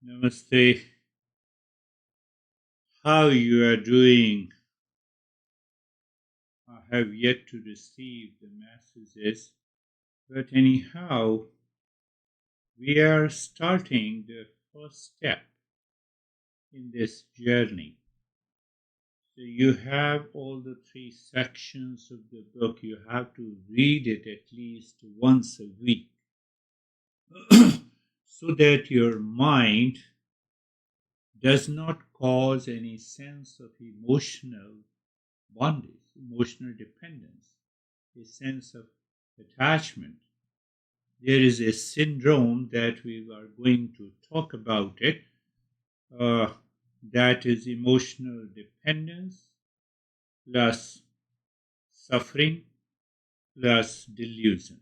Namaste. How you are doing? I have yet to receive the messages, but anyhow, we are starting the first step in this journey. So you have all the three sections of the book. You have to read it at least once a week so that your mind does not cause any sense of emotional bondage, emotional dependence, a sense of attachment. There is a syndrome that we are going to talk about it. Uh, that is emotional dependence plus suffering plus delusion.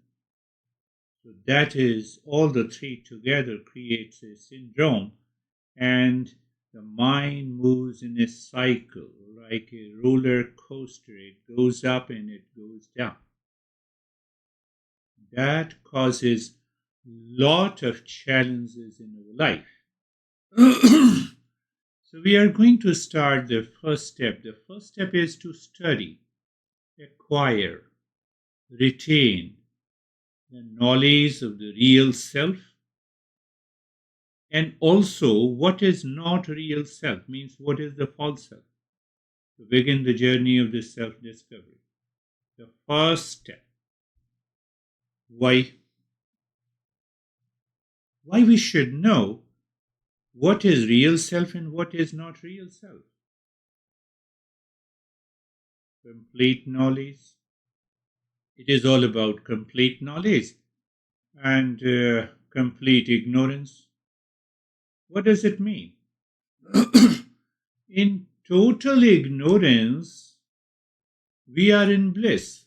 So that is all the three together creates a syndrome, and the mind moves in a cycle like a roller coaster. It goes up and it goes down. That causes lot of challenges in our life. So we are going to start the first step. The first step is to study, acquire, retain the knowledge of the real self, and also what is not real self, means what is the false self, to begin the journey of this self-discovery. The first step. Why? Why we should know what is real self and what is not real self. Complete knowledge. It is all about complete knowledge and complete ignorance. What does it mean? In total ignorance, we are in bliss.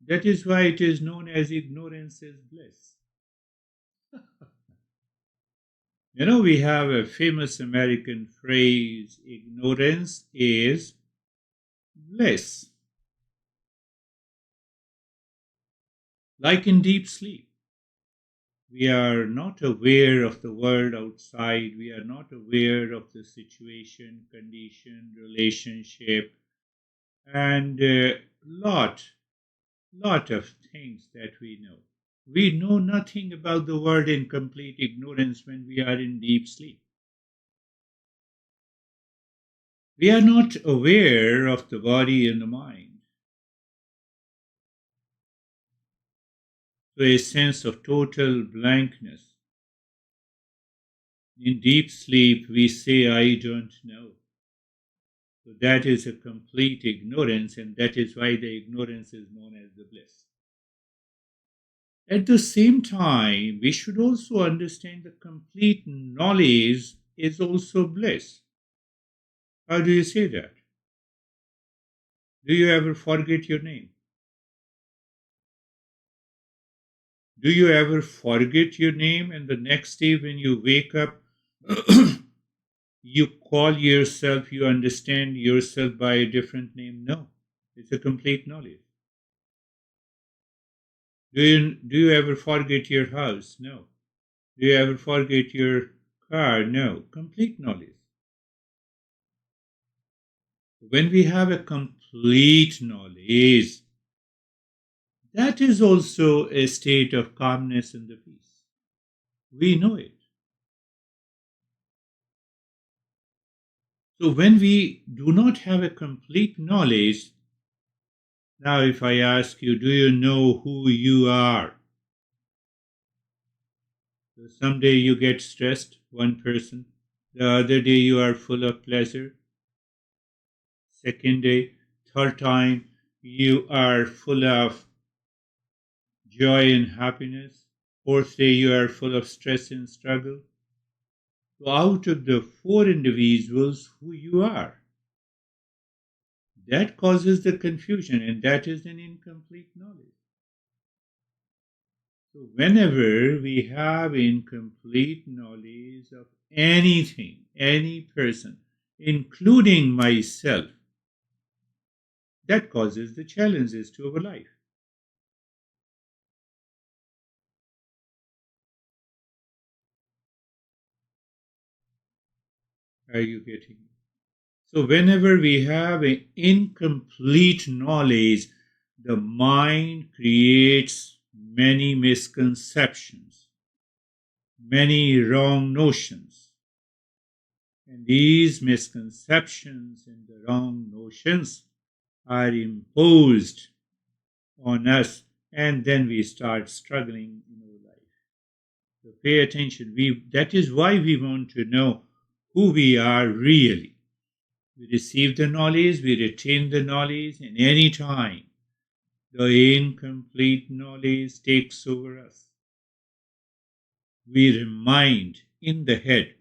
That is why it is known as ignorance is bliss. We have a famous American phrase, ignorance is bliss. Like in deep sleep, we are not aware of the world outside, we are not aware of the situation, condition, relationship, and lot of things that we know. We know nothing about the world in complete ignorance when we are in deep sleep. We are not aware of the body and the mind. So a sense of total blankness. In deep sleep, we say, I don't know. So that is a complete ignorance, and that is why the ignorance is known as the bliss. At the same time, we should also understand the complete knowledge is also bliss. How do you say that? Do you ever forget your name? Do you ever forget your name and the next day when you wake up, you call yourself, you understand yourself by a different name? No, it's a complete knowledge. Do you ever forget your house? No. Do you ever forget your car? No. Complete knowledge. When we have a complete knowledge, that is also a state of calmness and the peace. We know it. So when we do not have a complete knowledge, now if I ask you, do you know who you are? So someday you get stressed, one person. The other day you are full of pleasure. Second day, third time, you are full of joy and happiness. Fourth day, you are full of stress and struggle. So out of the four individuals, who you are, that causes the confusion, and that is an incomplete knowledge. So whenever we have incomplete knowledge of anything, any person, including myself, that causes the challenges to our life. Are you getting it? So, whenever we have an incomplete knowledge, the mind creates many misconceptions, many wrong notions. And these misconceptions and the wrong notions are imposed on us, and then we start struggling in our life. So pay attention. That is why we want to know who we are really. We receive the knowledge, we retain the knowledge, and any time the incomplete knowledge takes over us, we remind in the head.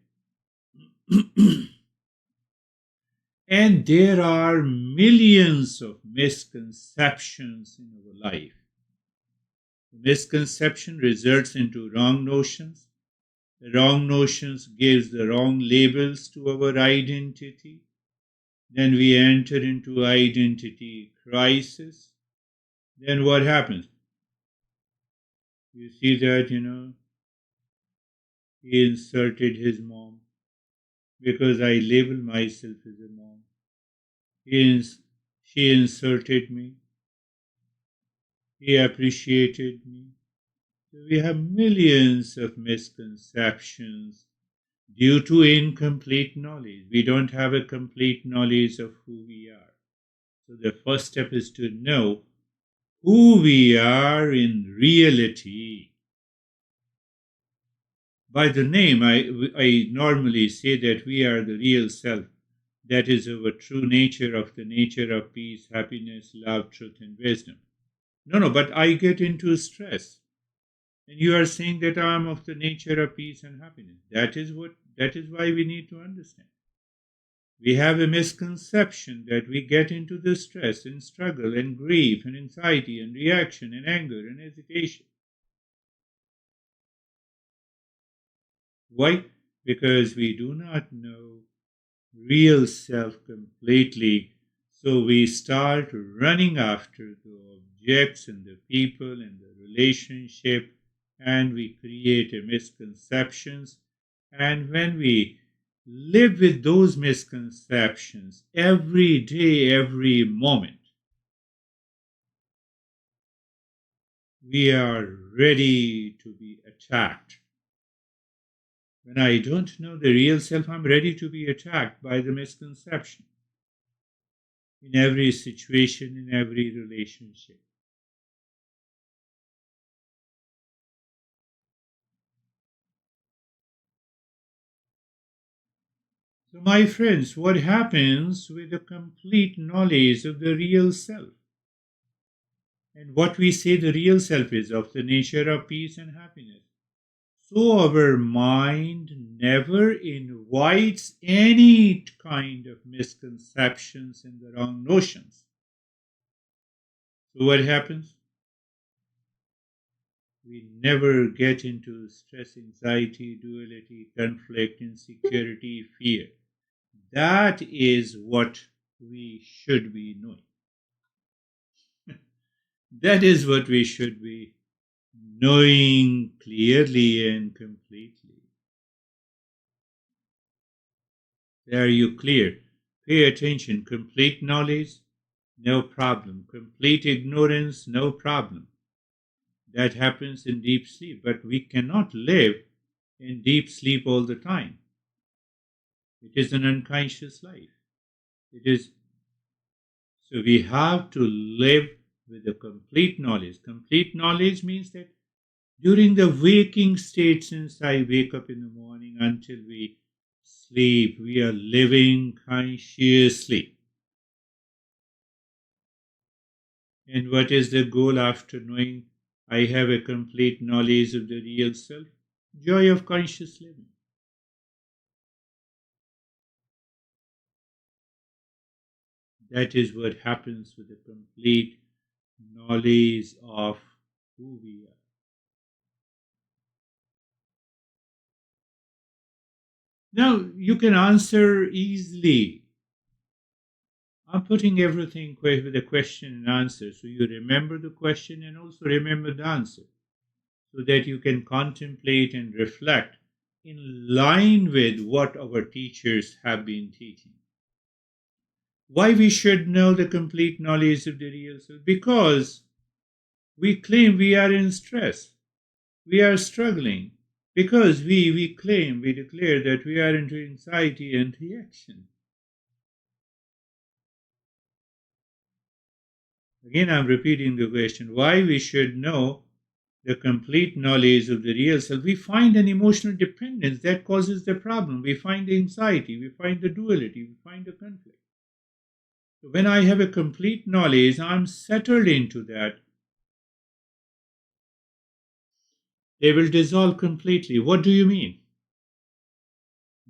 And there are millions of misconceptions in our life. Misconception results into wrong notions. The wrong notions gives the wrong labels to our identity. Then we enter into identity crisis. Then what happens? You see that, he insulted his mom because I label myself as a mom. She insulted me. He appreciated me. So we have millions of misconceptions due to incomplete knowledge. We don't have a complete knowledge of who we are. So the first step is to know who we are in reality. By the name, I normally say that we are the real self. That is our true nature, of the nature of peace, happiness, love, truth, and wisdom. No, but I get into stress. And you are saying that I am of the nature of peace and happiness. That is why we need to understand. We have a misconception that we get into the stress and struggle and grief and anxiety and reaction and anger and hesitation. Why? Because we do not know real self completely. So we start running after the objects and the people and the relationship, and we create a misconceptions. And when we live with those misconceptions every day, every moment, we are ready to be attacked. When I don't know the real self, I'm ready to be attacked by the misconception in every situation, in every relationship. So, my friends, what happens with the complete knowledge of the real self? And what we say the real self is of the nature of peace and happiness. So our mind never invites any kind of misconceptions and the wrong notions. So what happens? We never get into stress, anxiety, duality, conflict, insecurity, fear. That is what we should be knowing. That is what we should be knowing clearly and completely. Are you clear? Pay attention. Complete knowledge, no problem. Complete ignorance, no problem. That happens in deep sleep, but we cannot live in deep sleep all the time. It is an unconscious life. It is so we have to live with a complete knowledge. Complete knowledge means that during the waking state, since I wake up in the morning until we sleep, we are living consciously. And what is the goal after knowing I have a complete knowledge of the real self? Joy of conscious living. That is what happens with the complete knowledge of who we are. Now, you can answer easily. I'm putting everything with a question and answer, so you remember the question and also remember the answer, so that you can contemplate and reflect in line with what our teachers have been teaching. Why we should know the complete knowledge of the real self? Because we claim we are in stress, we are struggling, because we claim, we declare that we are into anxiety and reaction. Again, I'm repeating the question why we should know the complete knowledge of the real self. We find an emotional dependence that causes the problem. We find the anxiety, we find the duality, we find the conflict. So when I have a complete knowledge, I'm settled into that. They will dissolve completely. What do you mean?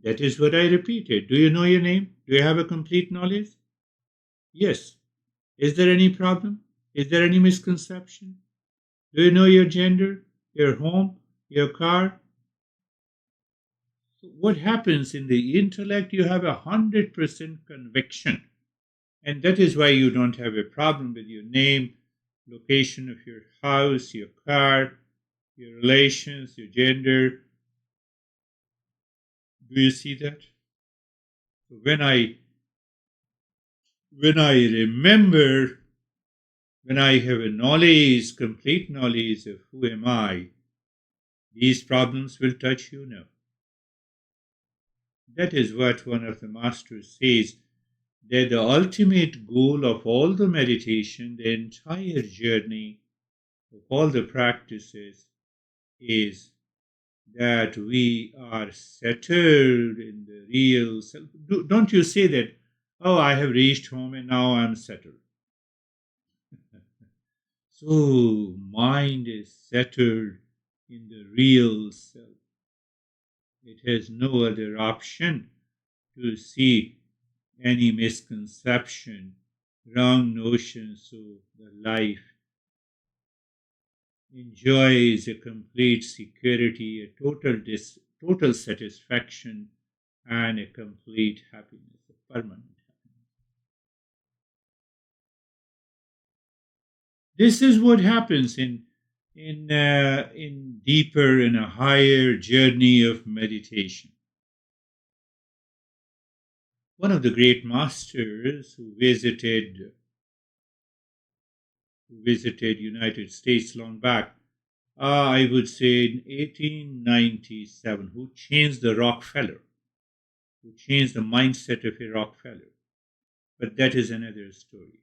That is what I repeated. Do you know your name? Do you have a complete knowledge? Yes. Is there any problem? Is there any misconception? Do you know your gender, your home, your car? So what happens in the intellect? You have 100% conviction. And that is why you don't have a problem with your name, location of your house, your car, your relations, your gender. Do you see that? So when I remember, when I have a knowledge, complete knowledge of who am I, these problems will touch you now. That is what one of the masters says, that the ultimate goal of all the meditation, the entire journey of all the practices is that we are settled in the real self. Don't you say that, oh, I have reached home and now I'm settled. So, mind is settled in the real self. It has no other option to see any misconception, wrong notion. So, the life enjoys a complete security, a total satisfaction, and a complete happiness, a permanent happiness. This is what happens in deeper and a higher journey of meditation. One of the great masters who visited United States long back, I would say in 1897, who changed the Rockefeller, who changed the mindset of a Rockefeller. But that is another story.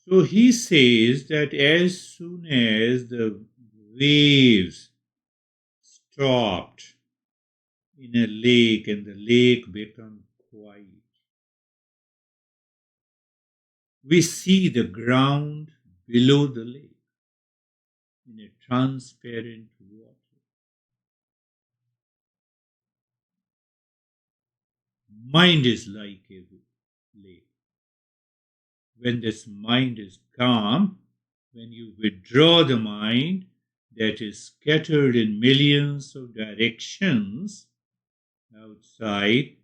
So he says that as soon as the waves stopped in a lake and the lake became quiet, we see the ground below the lake in a transparent water. Mind is like a lake. When this mind is calm, when you withdraw the mind that is scattered in millions of directions outside,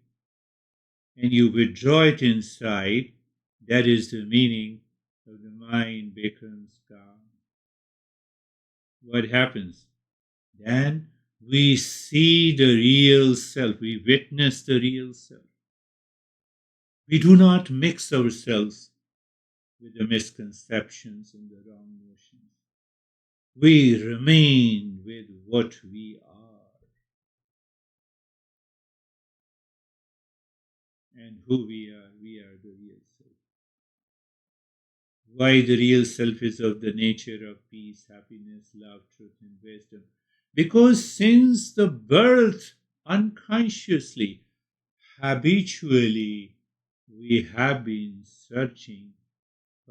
and you withdraw it inside, that is the meaning of the mind becomes calm. What happens? Then we see the real self, we witness the real self. We do not mix ourselves with the misconceptions and the wrong notions. We remain with what we are and who we are. We are the real self. Why the real self is of the nature of peace, happiness, love, truth, and wisdom? Because since the birth, unconsciously, habitually, we have been searching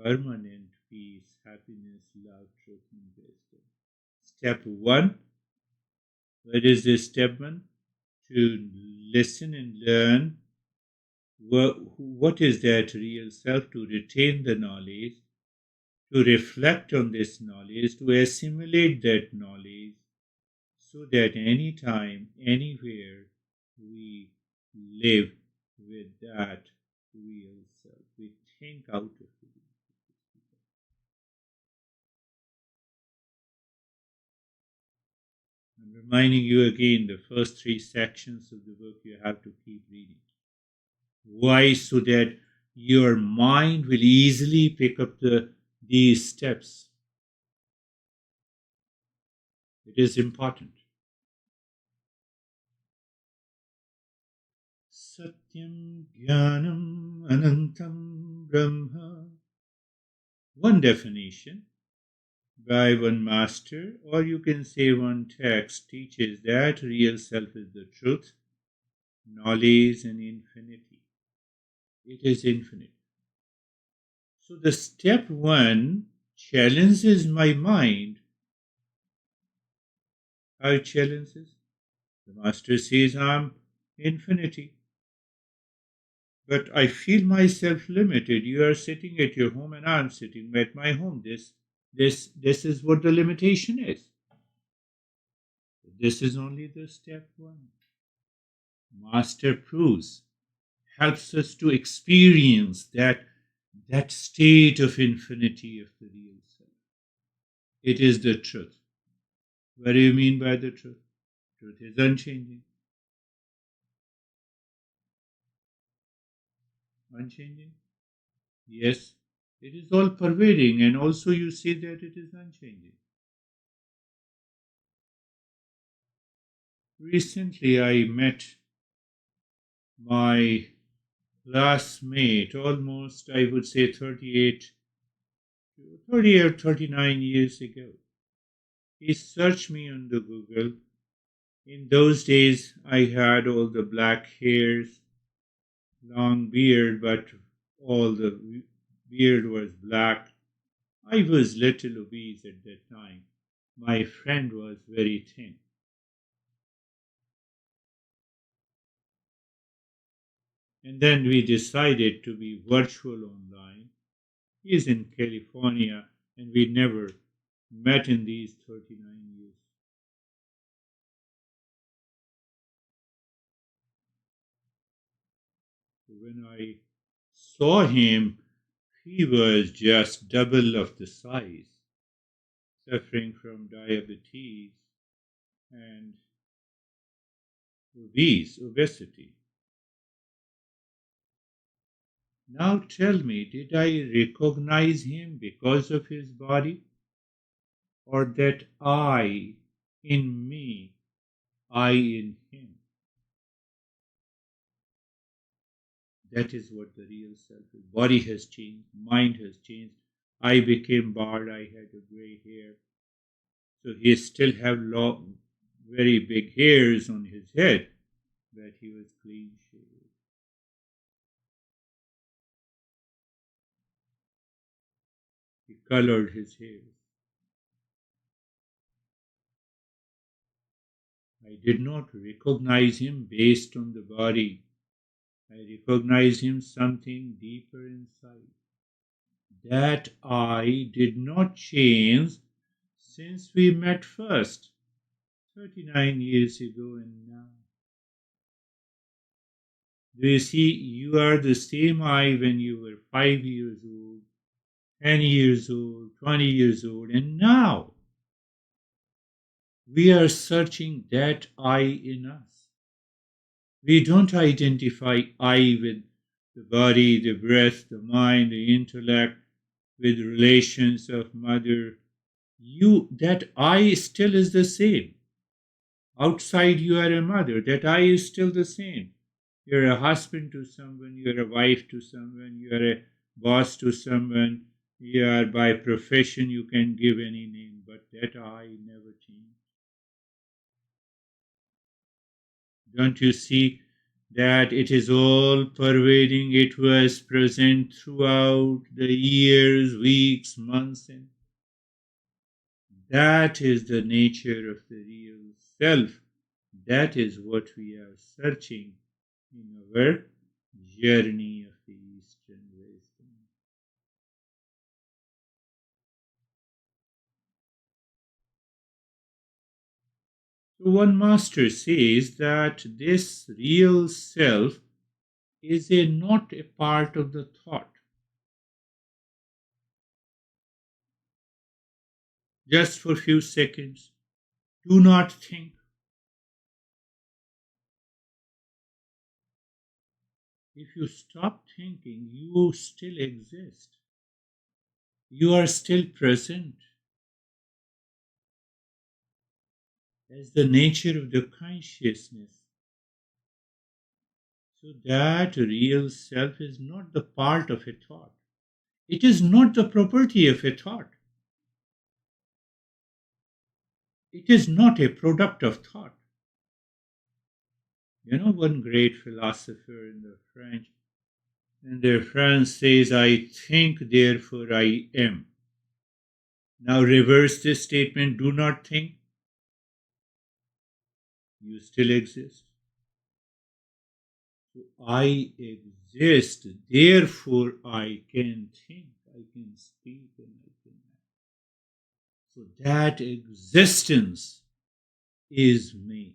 permanent peace, happiness, love, truth, and wisdom. Step one. What is this step one? To listen and learn what is that real self, to retain the knowledge, to reflect on this knowledge, to assimilate that knowledge, so that anytime, anywhere, we live with that real self. We think out of it. I'm reminding you again the first three sections of the book you have to keep reading. Why? So that your mind will easily pick up these steps. It is important. Satyam Jnanam Anantam Brahma. One definition by one master, or you can say one text, teaches that real self is the truth, knowledge, and infinity. It is infinite. So the step one challenges my mind. How it challenges? The master says I'm infinity. But I feel myself limited. You are sitting at your home and I'm sitting at my home. This is what the limitation is. This is only the step one. Master proves, helps us to experience that state of infinity of the real self. It is the truth. What do you mean by the truth? Truth is unchanging. Unchanging? Yes. It is all pervading, and also you say that it is unchanging. Recently, I met my classmate, almost, I would say, 30 or 39 years ago. He searched me on the Google. In those days, I had all the black hairs, long beard, but all the beard was black. I was little obese at that time. My friend was very thin. And then we decided to be virtual online. He is in California, and we never met in these 39 years. So when I saw him, he was just double of the size, suffering from diabetes and obesity. Now tell me, did I recognize him because of his body, or that I in me, I in him? That is what the real self is. Body has changed, mind has changed. I became bald, I had a gray hair. So he still have long, very big hairs on his head, but he was clean shaved. He colored his hair. I did not recognize him based on the body. I recognized him something deeper inside. That I did not change since we met first, 39 years ago and now. Do you see, you are the same I when you were 5 years old, 10 years old, 20 years old, and now we are searching that I in us. We don't identify I with the body, the breath, the mind, the intellect, with relations of mother. That I still is the same. Outside you are a mother, that I is still the same. You're a husband to someone, you're a wife to someone, you're a boss to someone, you are by profession, you can give any name, but that I never changed. Don't you see that it is all pervading? It was present throughout the years, weeks, months, and that is the nature of the real self. That is what we are searching in our journey of the Eastern wisdom. So one master says that this real self is not a part of the thought. Just for a few seconds, do not think. If you stop thinking, you still exist. You are still present. That's the nature of the consciousness. So that real self is not the part of a thought. It is not the property of a thought. It is not a product of thought. You know, one great philosopher in the French, in the France says, I think, therefore I am. Now reverse this statement, do not think, you still exist. So I exist, therefore I can think, I can speak, and I can act. So that existence is me.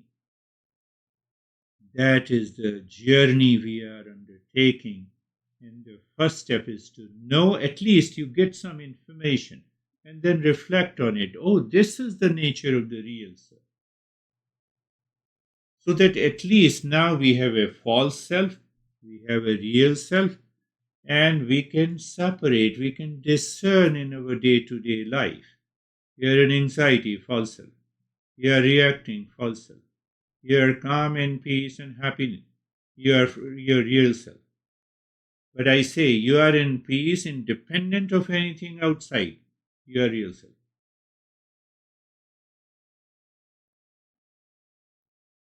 That is the journey we are undertaking. And the first step is to know, at least you get some information and then reflect on it. Oh, this is the nature of the real self. So that at least now we have a false self, we have a real self, and we can separate, we can discern in our day to day life. You are in anxiety, false self. You are reacting, false self. You are calm and peace and happiness. You are your real self. But I say you are in peace independent of anything outside. Your real self.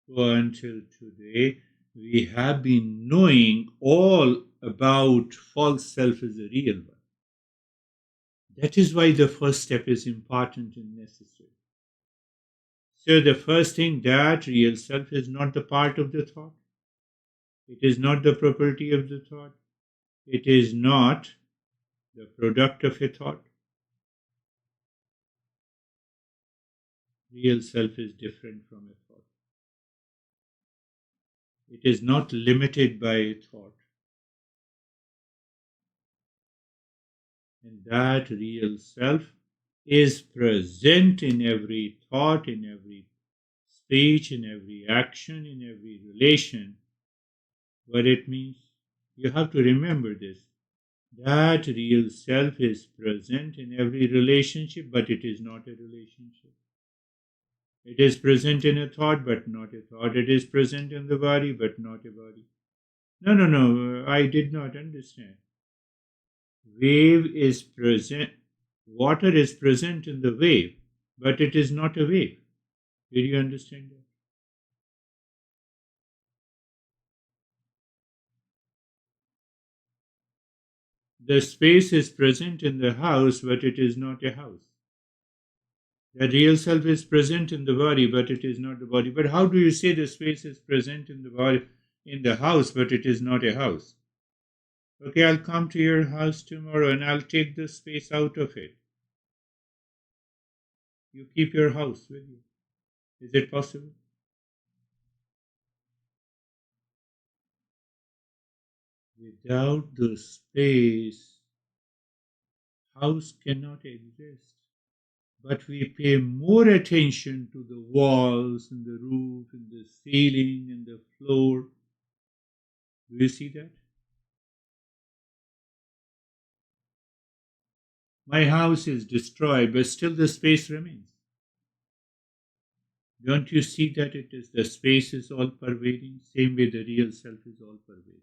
So until today, we have been knowing all about false self as a real one. That is why the first step is important and necessary. So the first thing, that real self is not the part of the thought. It is not the property of the thought. It is not the product of a thought. Real self is different from a thought. It is not limited by a thought. And that real self is present in every thought, in every speech, in every action, in every relation. What it means? You have to remember this. That real self is present in every relationship, but it is not a relationship. It is present in a thought, but not a thought. It is present in the body, but not a body. No, no, no, I did not understand. Wave is present, water is present in the wave, but it is not a wave. Did you understand that? The space is present in the house, but it is not a house. The real self is present in the body, but it is not the body. But how do you say the space is present in the body, in the house, but it is not a house? Okay, I'll come to your house tomorrow and I'll take the space out of it. You keep your house with you. Is it possible? Without the space, house cannot exist. But we pay more attention to the walls and the roof and the ceiling and the floor. Do you see that? My house is destroyed, but still the space remains. Don't you see that it is the space is all pervading? Same way the real self is all pervading.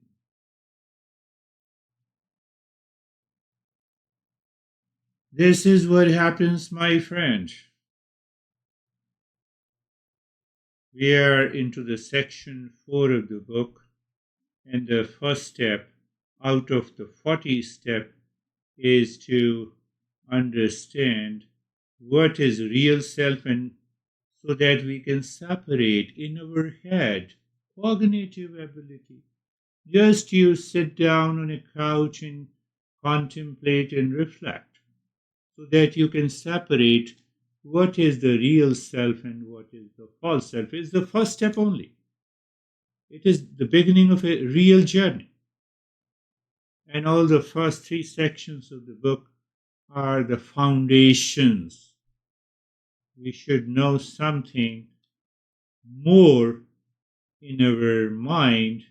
This is what happens, my friend. We are into the section 4 of the book, and the first step out of the 40 step is to understand what is real self, and so that we can separate in our head cognitive ability. Just you sit down on a couch and contemplate and reflect so that you can separate what is the real self and what is the false self. Is the first step only. It is the beginning of a real journey. And all the first 3 sections of the book are the foundations. We should know something more in our mind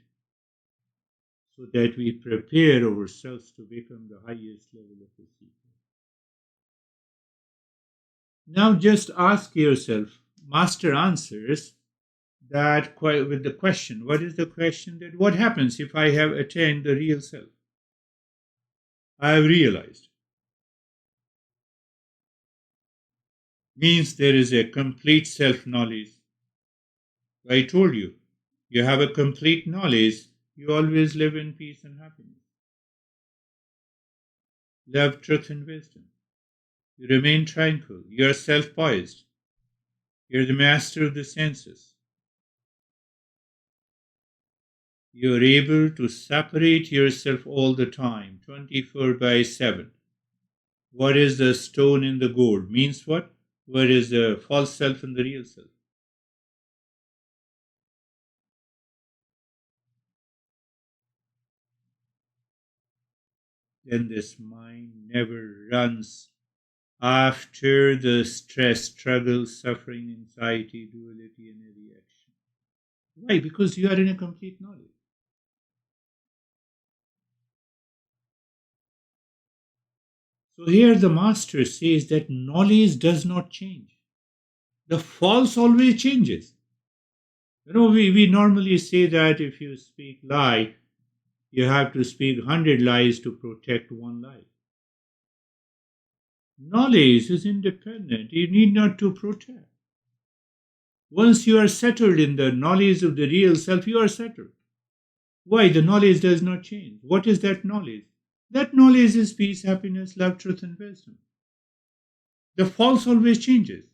so that we prepare ourselves to become the highest level of a seeker. Now just ask yourself, Master answers that with the question. What is the question? That what happens if I have attained the real self? I have realized. Means there is a complete self knowledge. I told you, you have a complete knowledge, you always live in peace and happiness. Love, truth, and wisdom. You remain tranquil. You are self poised. You are the master of the senses. You are able to separate yourself all the time, 24 by 7. What is the stone in the gourd? Means what? What is the false self and the real self? Then this mind never runs after the stress, struggle, suffering, anxiety, duality, and a reaction. Why? Because you are in a complete knowledge. So here the master says that knowledge does not change. The false always changes. We normally say that if you speak lie, you have to speak 100 lies to protect one lie. Knowledge is independent. You need not to protect. Once you are settled in the knowledge of the real self, you are settled. Why? The knowledge does not change. What is that knowledge? That knowledge is peace, happiness, love, truth, and wisdom. The false always changes.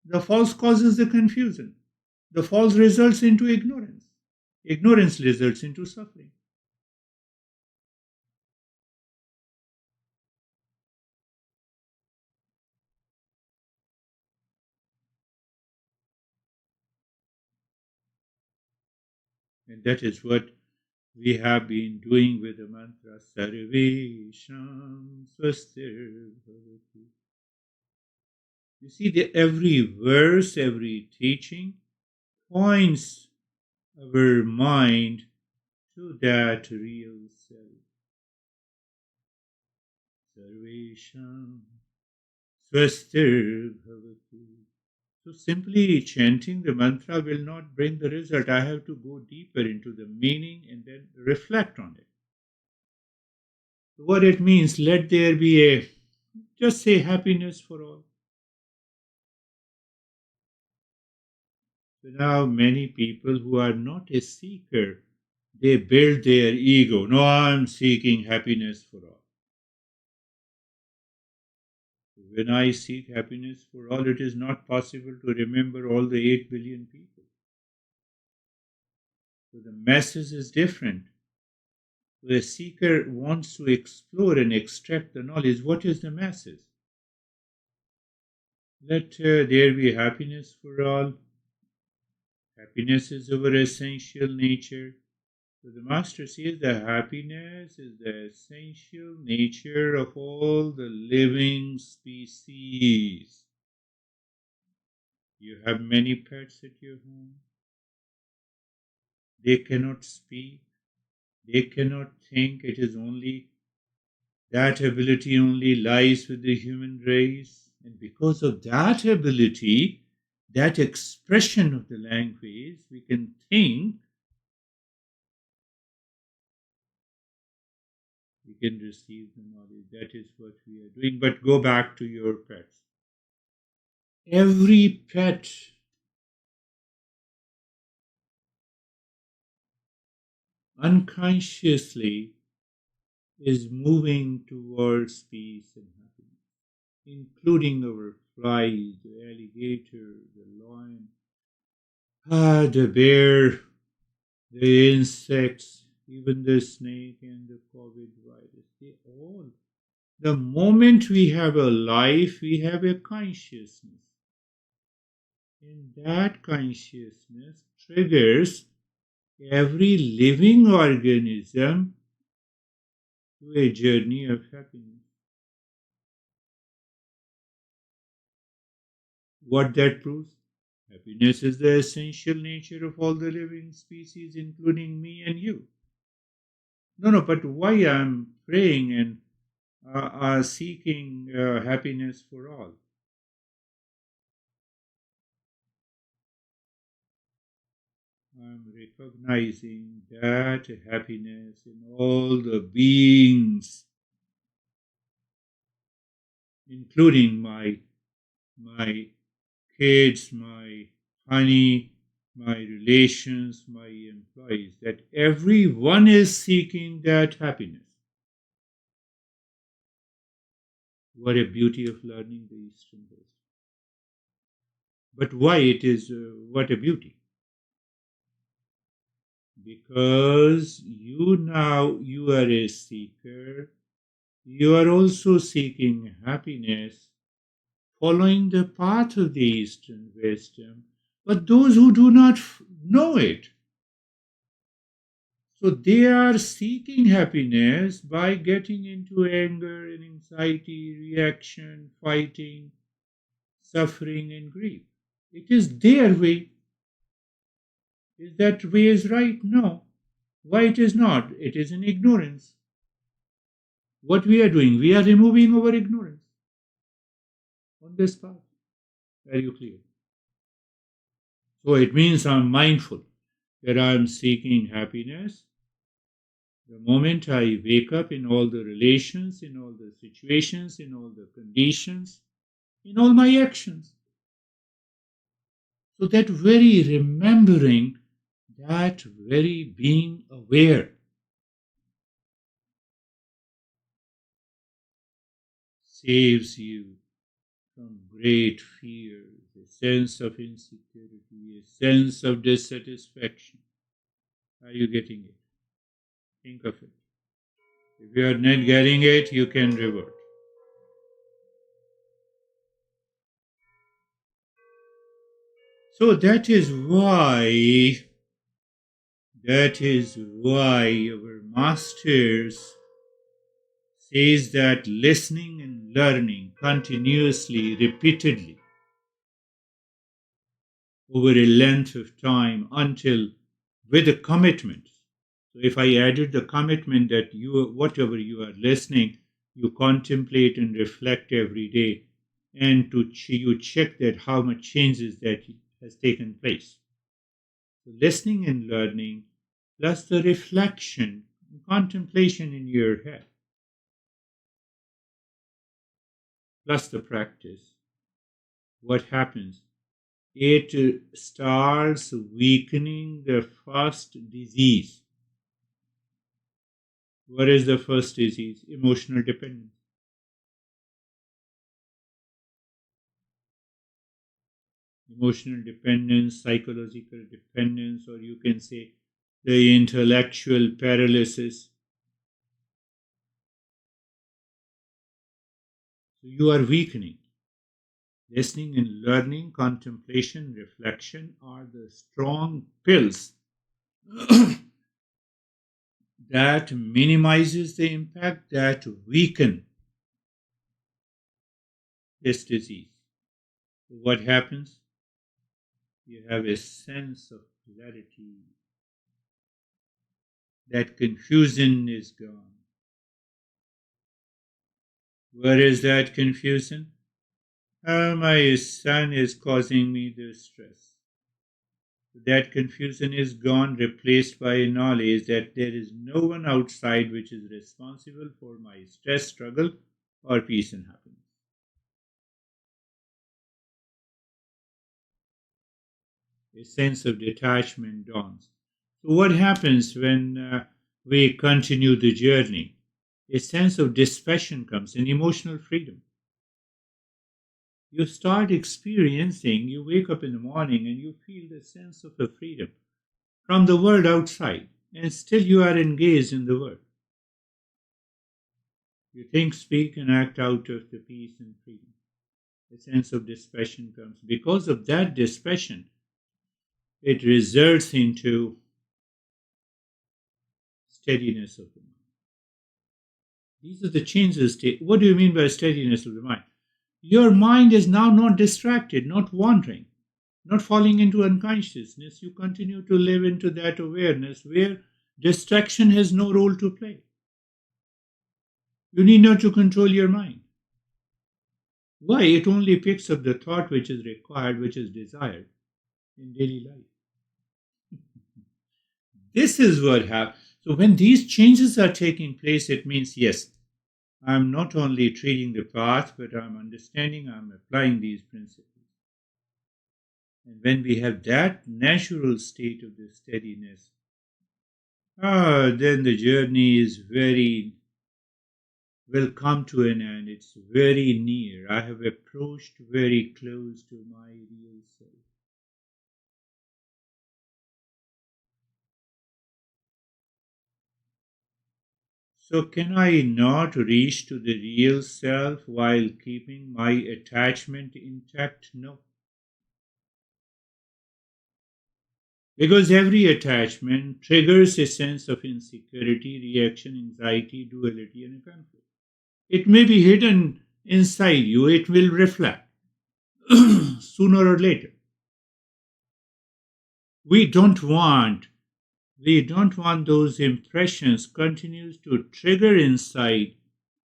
The false causes the confusion. The false results into ignorance. Ignorance results into suffering. And that is what we have been doing with the mantra Sarvesham Swastir Bhavatu. You see, every verse, every teaching points our mind to that real self. Sarvesham Swastir Bhavatu. So simply chanting the mantra will not bring the result. I have to go deeper into the meaning and then reflect on it. What it means, let there be just say happiness for all. So now many people who are not a seeker, they build their ego. No, I'm seeking happiness for all. When I seek happiness for all, it is not possible to remember all the 8 billion people. So the message is different. The seeker wants to explore and extract the knowledge. What is the message? Let there be happiness for all. Happiness is our essential nature. So the Master says that happiness is the essential nature of all the living species. You have many pets at your home. They cannot speak. They cannot think. It is only that ability only lies with the human race. And because of that ability, that expression of the language, we can think, we can receive the knowledge. That is what we are doing. But go back to your pets. Every pet unconsciously is moving towards peace and happiness, including our flies, the alligator, the lion, the bear, the insects, even the snake and the COVID virus. They all, the moment we have a life, we have a consciousness. And that consciousness triggers every living organism to a journey of happiness. What that proves? Happiness is the essential nature of all the living species, including me and you. No, no, but why I'm praying and seeking happiness for all? I'm recognizing that happiness in all the beings, including my kids, my honey, my relations, my employees, that everyone is seeking that happiness. What a beauty of learning the Eastern wisdom. But why it is what a beauty? Because you are a seeker, you are also seeking happiness, following the path of the Eastern wisdom. But those who do not know it, so they are seeking happiness by getting into anger and anxiety, reaction, fighting, suffering, and grief. It is their way. Is that way is right? No. Why it is not? It is in ignorance. What we are doing, we are removing our ignorance on this path. Are you clear? So it means I'm mindful that I'm seeking happiness. The moment I wake up, in all the relations, in all the situations, in all the conditions, in all my actions. So that very remembering, that very being aware saves you from great fears, a sense of insecurity, a sense of dissatisfaction. Are you getting it? Think of it. If you are not getting it, you can revert. So that is why our masters says that listening and learning continuously, repeatedly, over a length of time until with a commitment. So if I added the commitment that whatever you are listening, you contemplate and reflect every day, and you check that how much changes that has taken place. So listening and learning, plus the reflection, contemplation in your head, plus the practice. What happens? It starts weakening the first disease. What is the first disease? Emotional dependence. Emotional dependence, psychological dependence, or you can say the intellectual paralysis. So you are weakening. Listening and learning, contemplation, reflection are the strong pills that minimizes the impact, that weaken this disease. So what happens? You have a sense of clarity. That confusion is gone. Where is that confusion? My son is causing me this stress. That confusion is gone, replaced by knowledge that there is no one outside which is responsible for my stress, struggle, or peace and happiness. A sense of detachment dawns. So, what happens when we continue the journey? A sense of dispassion comes, an emotional freedom. You start experiencing, you wake up in the morning and you feel the sense of a freedom from the world outside, and still you are engaged in the world. You think, speak, and act out of the peace and freedom. A sense of dispassion comes. Because of that dispassion, it results into steadiness of the mind. These are the changes. What do you mean by steadiness of the mind? Your mind is now not distracted, not wandering, not falling into unconsciousness. You continue to live into that awareness where Distraction has no role to play. You need not to control your mind. Why? It only picks up the thought which is required, which is desired in daily life. This is what happens. So when these changes are taking place, it means yes, I'm not only treating the path, but I'm understanding, I'm applying these principles. And when we have that natural state of the steadiness, then the journey is very will come to an end. It's very near. I have approached very close to my real self. So, can I not reach to the real self while keeping my attachment intact? No. Because every attachment triggers a sense of insecurity, reaction, anxiety, duality, and a conflict. It may be hidden inside you, it will reflect sooner or later. We don't want we don't want those impressions continues to trigger inside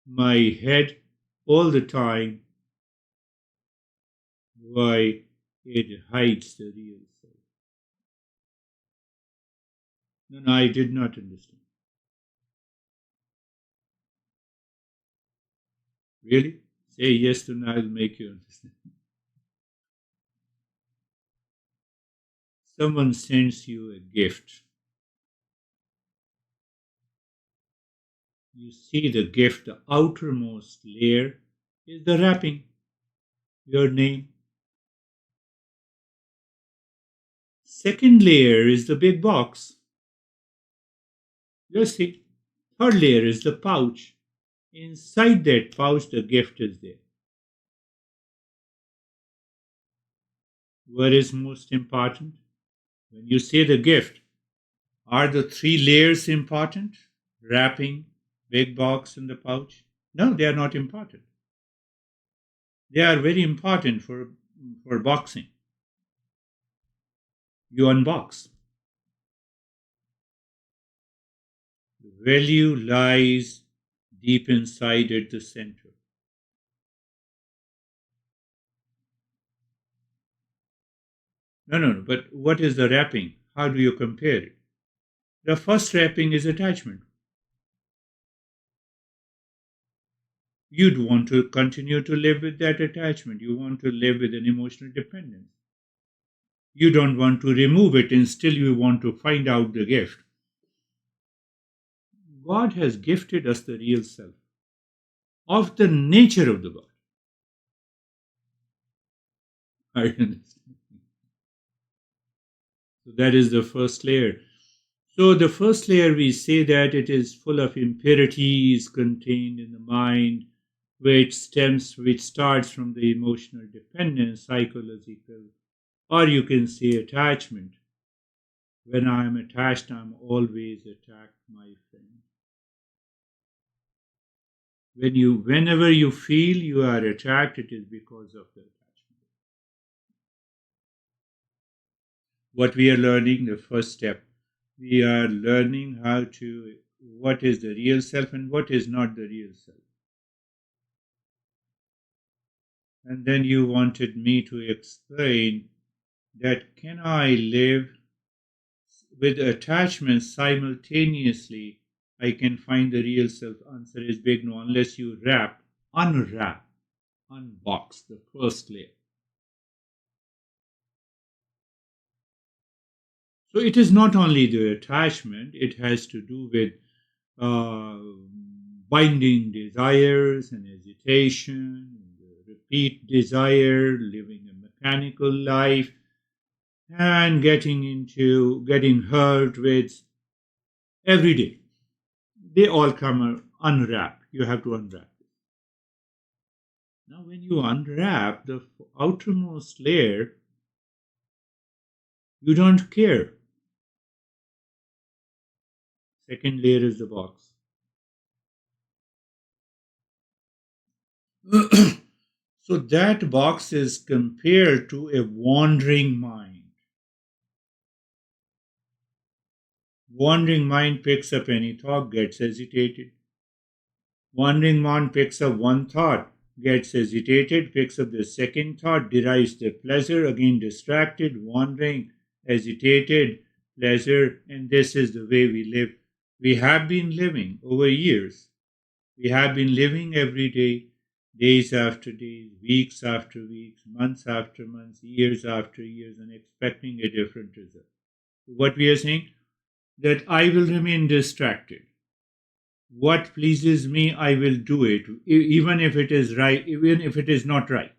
my head all the time. Why it hides the real self. No, no, I did not understand. Really? Say yes to now, I'll make you understand. Someone sends you a gift. You see the gift, the outermost layer is the wrapping, your name. Second layer is the big box. You see, third layer is the pouch. Inside that pouch, the gift is there. What is most important? When you say the gift, are the three layers important? Wrapping, big box, and the pouch? No, they are not important. They are very important for boxing. You unbox. The value lies deep inside at the center. No, no, no. But what is the wrapping? How do you compare it? The first wrapping is attachment. You'd want to continue to live with that attachment. You want to live with an emotional dependence. You don't want to remove it and still you want to find out the gift. God has gifted us the real self of the nature of the God. I understand. So that is the first layer. So the first layer we say that it is full of impurities contained in the mind, which starts from the emotional dependence, psychological, or you can say attachment. When I am attached, I am always attacked, my friend. Whenever you feel you are attacked, it is because of the attachment. What we are learning, the first step, we are learning what is the real self and what is not the real self. And then you wanted me to explain that can I live with attachment simultaneously? I can find the real self. Answer is big no, unless you unwrap, unbox the first layer. So it is not only the attachment, it has to do with uh, binding desires and agitation, and repeat desire, living a mechanical life, and getting hurt with every day. They all come unwrapped. You have to unwrap it. Now, when you unwrap the outermost layer, you don't care. Second layer is the box. So that box is compared to a wandering mind. Wandering mind picks up any thought, gets agitated. Wandering mind picks up one thought, gets agitated, picks up the second thought, derives the pleasure, again distracted, wandering, agitated, pleasure, and this is the way we live. We have been living over years. We have been living every day, days after days, weeks after weeks, months after months, years after years, and expecting a different result. What we are saying, that I will remain distracted. What pleases me, I will do it, even if it is right, even if it is not right.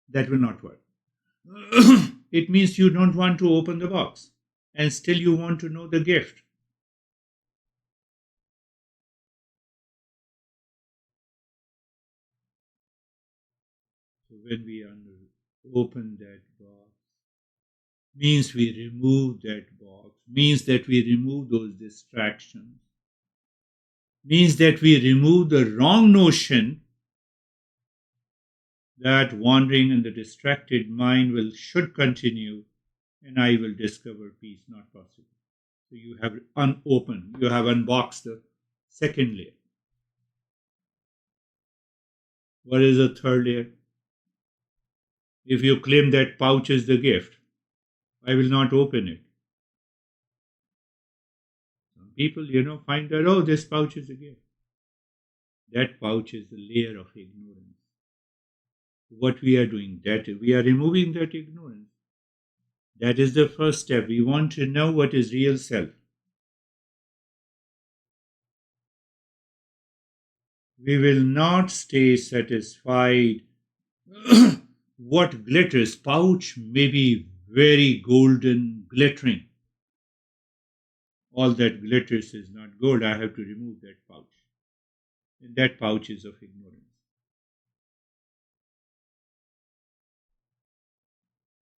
That will not work. It means you don't want to open the box, and still you want to know the gift. So when we open that box, means we remove that box, means that we remove those distractions, means that we remove the wrong notion that wandering and the distracted mind should continue, and I will discover peace. Not possible. So you have unopened, you have unboxed the second layer. What is the third layer? If you claim that pouch is the gift, I will not open it. Some people, find that, oh, this pouch is a gift. That pouch is the layer of ignorance. What we are doing, that we are removing that ignorance. That is the first step. We want to know what is real self. We will not stay satisfied. What glitters, pouch may be very golden, glittering. All that glitters is not gold. I have to remove that pouch. And that pouch is of ignorance.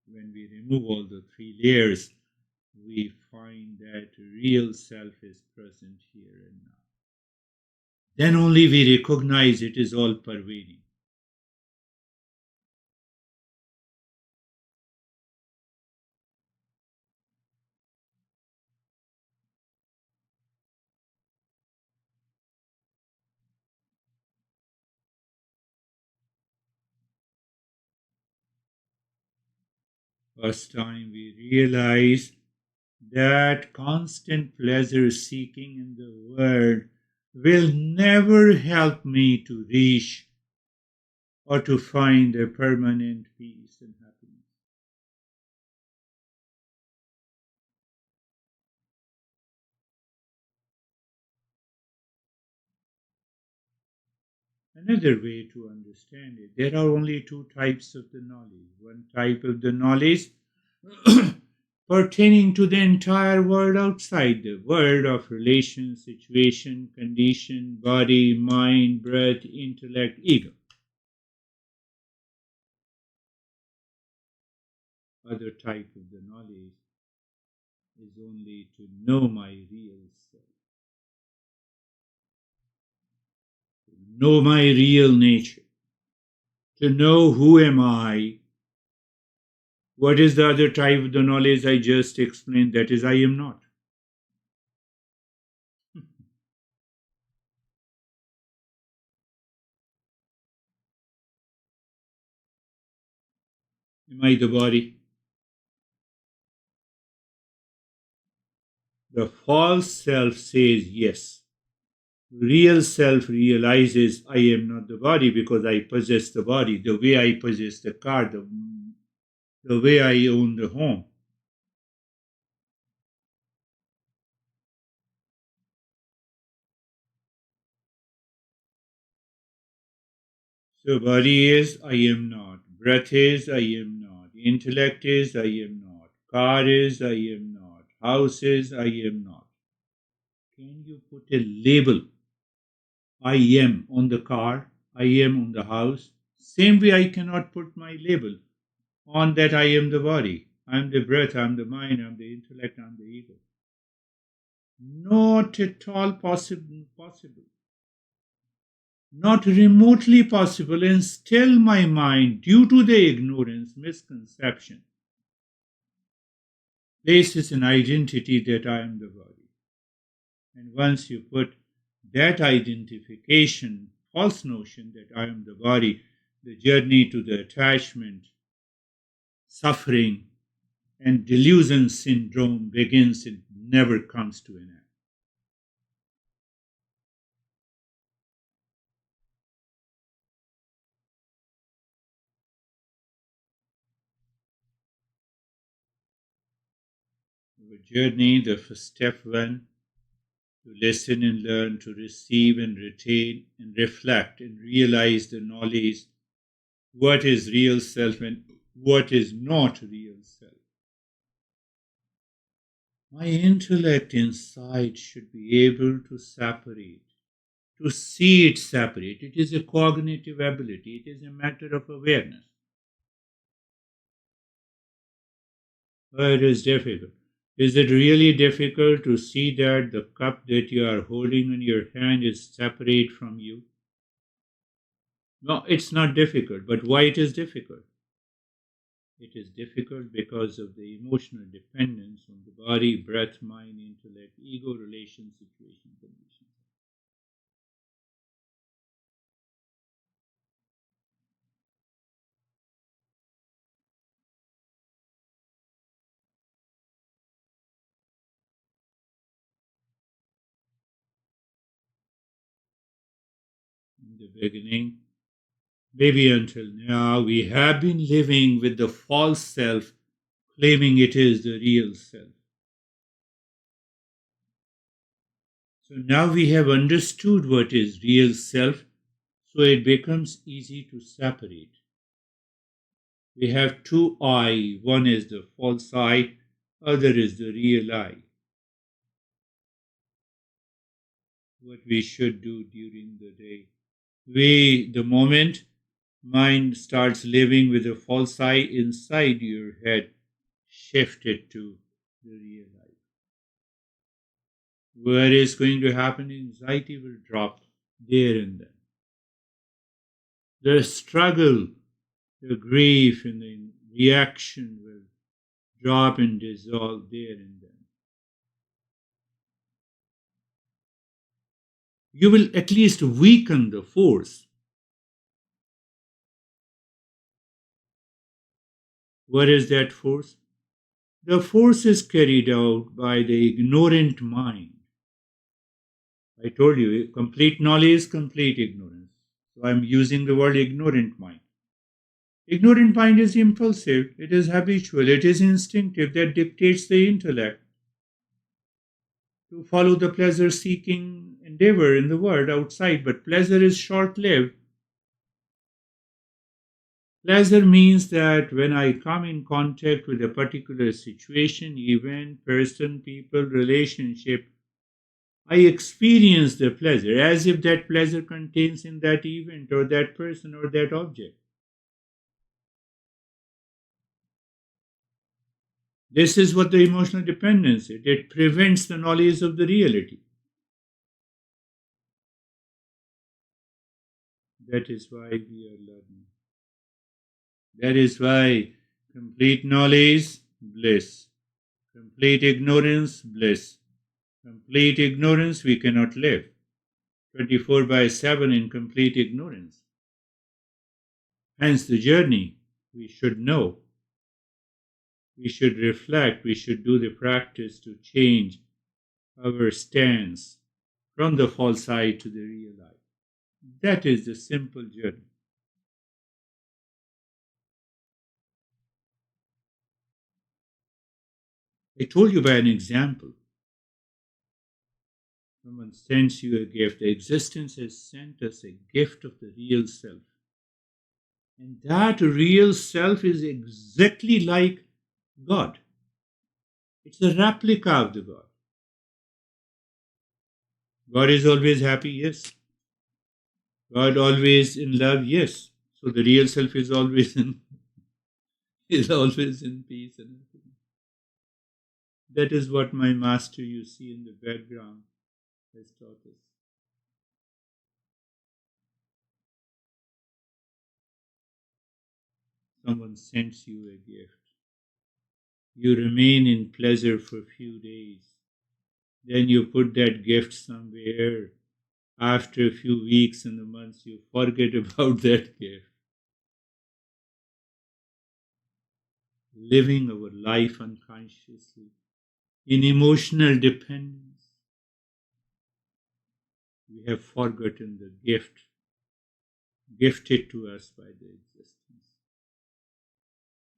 When we remove all the three layers, we find that real self is present here and now. Then only we recognize it is all pervading. First time we realize that constant pleasure seeking in the world will never help me to reach or to find a permanent peace and happiness. Another way to understand it, there are only two types of the knowledge. One type of the knowledge pertaining to the entire world outside, the world of relation, situation, condition, body, mind, breath, intellect, ego. Other type of the knowledge is only to know my real self, to know my real nature, to know who am I. What is the other type of the knowledge I just explained? That is, I am not. Am I the body? The false self says yes. Real self realizes I am not the body because I possess the body, the way I possess the car, the way I own the home. So body is I am not, breath is I am not, intellect is I am not, car is I am not, house is I am not. Can you put a label I am on the car, I am on the house? Same way I cannot put my label on that I am the body, I am the breath, I am the mind, I am the intellect, I am the ego. Not at all possible. Not remotely possible, and still my mind, due to the ignorance, misconception, places an identity that I am the body. And once you put that identification, false notion that I am the body, the journey to the attachment, suffering, and delusion syndrome begins, it never comes to an end. Our journey, the first step one, to listen and learn, to receive and retain and reflect and realize the knowledge what is real self and what is not real self. My intellect inside should be able to separate, to see it separate. It is a cognitive ability, it is a matter of awareness. It is difficult. Is it really difficult to see that the cup that you are holding in your hand is separate from you? No, it's not difficult. But why it is difficult? It is difficult because of the emotional dependence on the body, breath, mind, intellect, ego, relation, situation, conditions. In the beginning, maybe until now, we have been living with the false self, claiming it is the real self. So now we have understood what is real self, so it becomes easy to separate. We have two I, one is the false I, other is the real I. What we should do during the day. The moment mind starts living with a false I inside your head, shift it to the real I. What is going to happen? Anxiety will drop there and then. The struggle, the grief, and the reaction will drop and dissolve there and then. You will at least weaken the force. What is that force? The force is carried out by the ignorant mind. I told you, complete knowledge is complete ignorance. So I'm using the word ignorant mind. Ignorant mind is impulsive, it is habitual, it is instinctive that dictates the intellect to follow the pleasure seeking endeavor in the world outside, but pleasure is short lived. Pleasure means that when I come in contact with a particular situation, event, person, people, relationship, I experience the pleasure as if that pleasure contains in that event or that person or that object. This is what the emotional dependence is. It prevents the knowledge of the reality. That is why we are learning. That is why complete knowledge, bliss. Complete ignorance, bliss. Complete ignorance, we cannot live. 24 by 7 in complete ignorance. Hence the journey. We should know. We should reflect. We should do the practice to change our stance from the false side to the real life. That is the simple journey. I told you by an example. Someone sends you a gift. The existence has sent us a gift of the real self. And that real self is exactly like God. It's a replica of the God. God is always happy, yes. God always in love, yes. So the real self is always in is always in peace and happiness. That is what my master you see in the background has taught us. Someone sends you a gift. You remain in pleasure for a few days. Then you put that gift somewhere. After a few weeks and the months, you forget about that gift. Living our life unconsciously in emotional dependence, we have forgotten the gift gifted to us by the existence.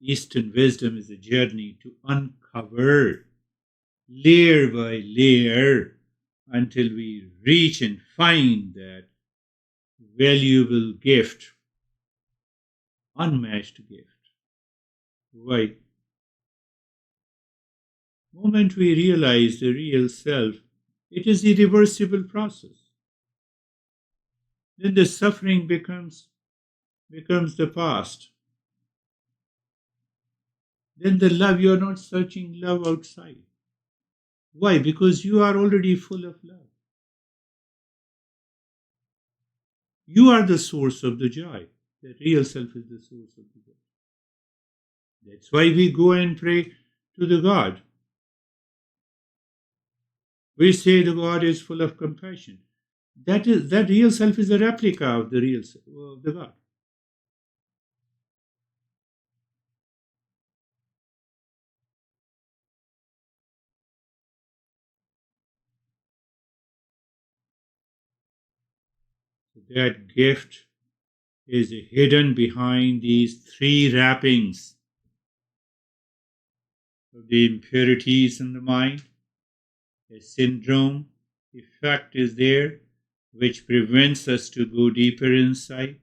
Eastern wisdom is a journey to uncover layer by layer until we reach and find that valuable gift, unmatched gift. Why? The moment we realize the real self, it is a reversible process. Then the suffering becomes the past. Then the love, you are not searching love outside. Why? Because you are already full of love. You are the source of the joy. The real self is the source of the joy. That's why we go and pray to the God. We say the God is full of compassion. That real self is a replica of the real self, of the God. That gift is hidden behind these three wrappings of the impurities in the mind. A syndrome effect is there, which prevents us to go deeper inside.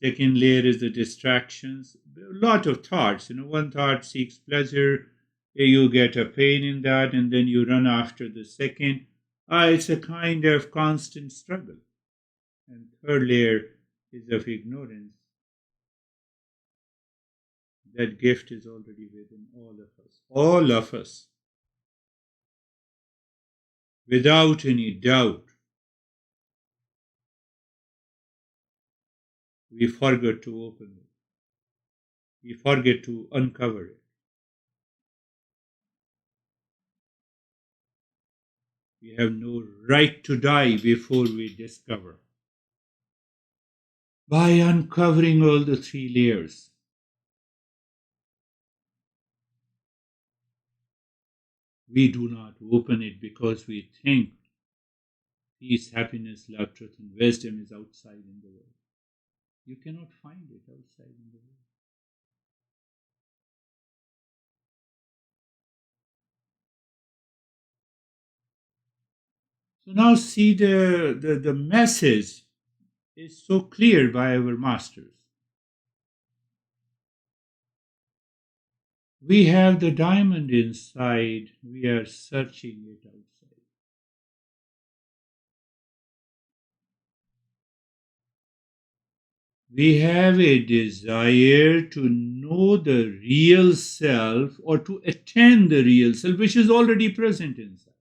Second layer is the distractions. A lot of thoughts. One thought seeks pleasure, you get a pain in that, and then you run after the second. It's a kind of constant struggle. And third layer is of ignorance. That gift is already within all of us. All of us. Without any doubt. We forget to open it. We forget to uncover it. We have no right to die before we discover. By uncovering all the three layers, we do not open it because we think peace, happiness, love, truth, and wisdom is outside in the world. You cannot find it outside in the world. So now see the message is so clear by our masters. We have the diamond inside, we are searching it outside. We have a desire to know the real self or to attain the real self, which is already present inside.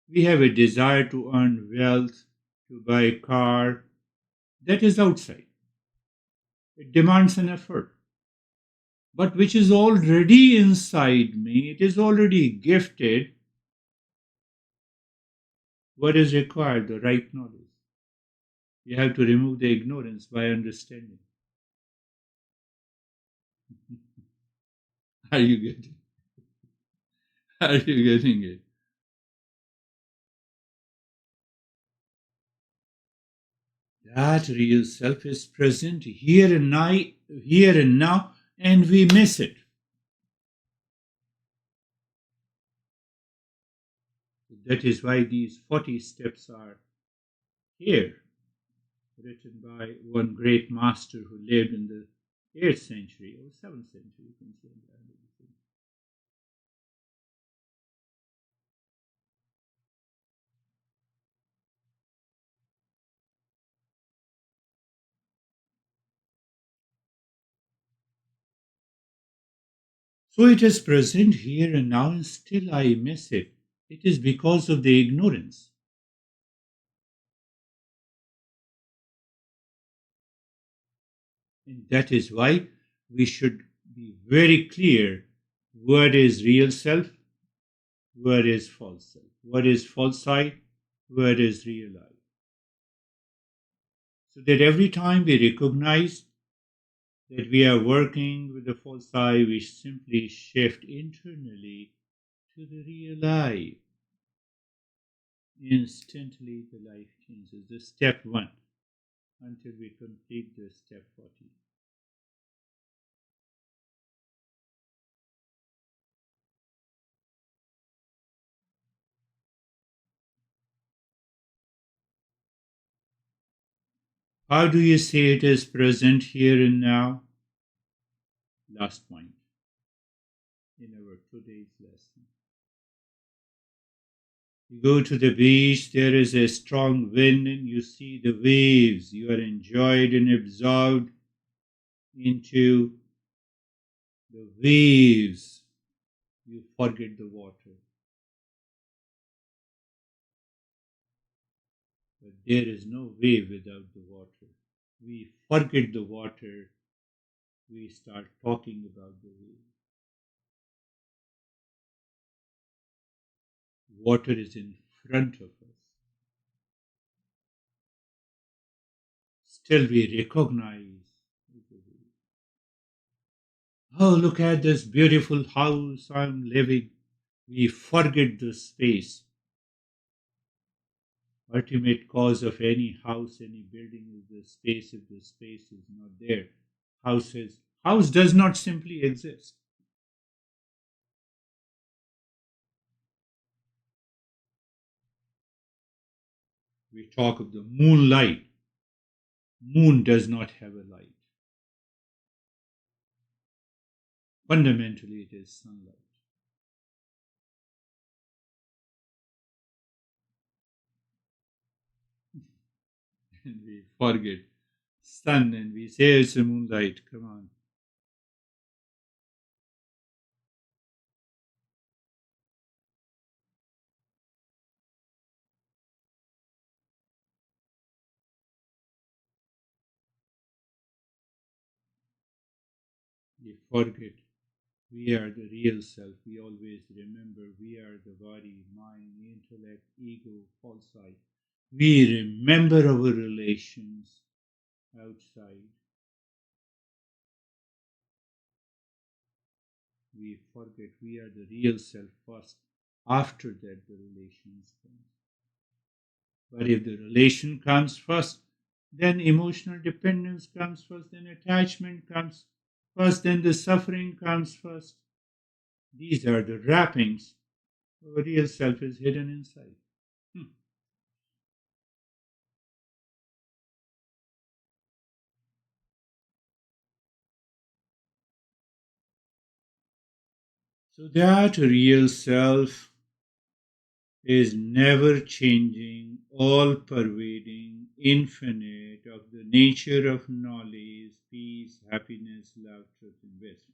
We have a desire to earn wealth, to buy a car. That is outside. It demands an effort. But which is already inside me, it is already gifted. What is required? The right knowledge. You have to remove the ignorance by understanding. Are you getting? Are you getting it? That real self is present here and now, and we miss it. That is why these 40 steps are here, written by one great master who lived in the 8th century or 7th century, you can say that. So it is present here and now, and still I miss it. It is because of the ignorance. And that is why we should be very clear what is real self where is false self? What is false I? Where is real I? So that every time we recognize that we are working with the false I, we simply shift internally to the real I. Instantly, the life changes. The step one until we complete the step 40. How do you say it is present here and now? Last point in our today's lesson. You go to the beach, there is a strong wind, and you see the waves. You are enjoyed and absorbed into the waves. You forget the water. But there is no wave without the water. We forget the water. We start talking about the wave. Water is in front of us. Still, we recognize the wave. Oh, look at this beautiful house I'm living. We forget the space. Ultimate cause of any house, any building is the space. If the space is not there, house does not simply exist. We talk of the moonlight. Moon does not have a light. Fundamentally, it is sunlight. And we forget sun and we say it's a moonlight. Come on. We forget we are the real self. We always remember we are the body, mind, intellect, ego, false I. We remember our relations outside. We forget we are the real self first. After that, the relations come. But if the relation comes first, then emotional dependence comes first, then attachment comes first, then the suffering comes first. These are the wrappings. Our real self is hidden inside. Hmm. So that real self is never changing, all pervading, infinite, of the nature of knowledge, peace, happiness, love, truth, and wisdom.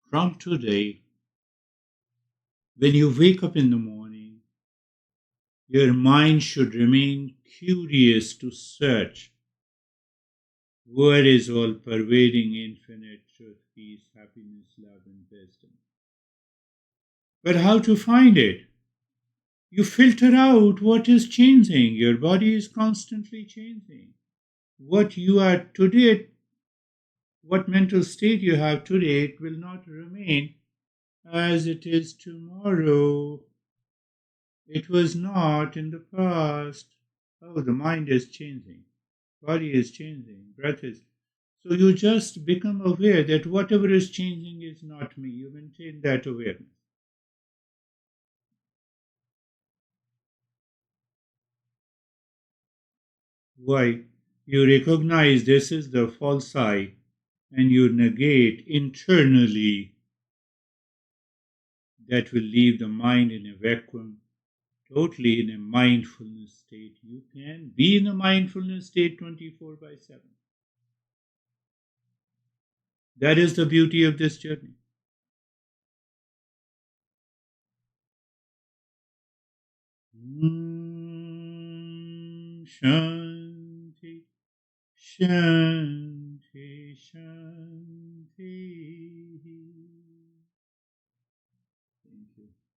From today, when you wake up in the morning, your mind should remain curious to search where is all pervading, infinite truth, peace, happiness, love, and wisdom. But how to find it? You filter out what is changing. Your body is constantly changing. What you are today, what mental state you have today, it will not remain as it is tomorrow. It was not in the past. Oh, the mind is changing, body is changing, breath is. So you just become aware that whatever is changing is not me. You maintain that awareness. Why? You recognize this is the false I and you negate internally that will leave the mind in a vacuum, totally in a mindfulness state. You can be in a mindfulness state 24 by 7. That is the beauty of this journey. Shanti, Shanti, Shanti. Thank you. you.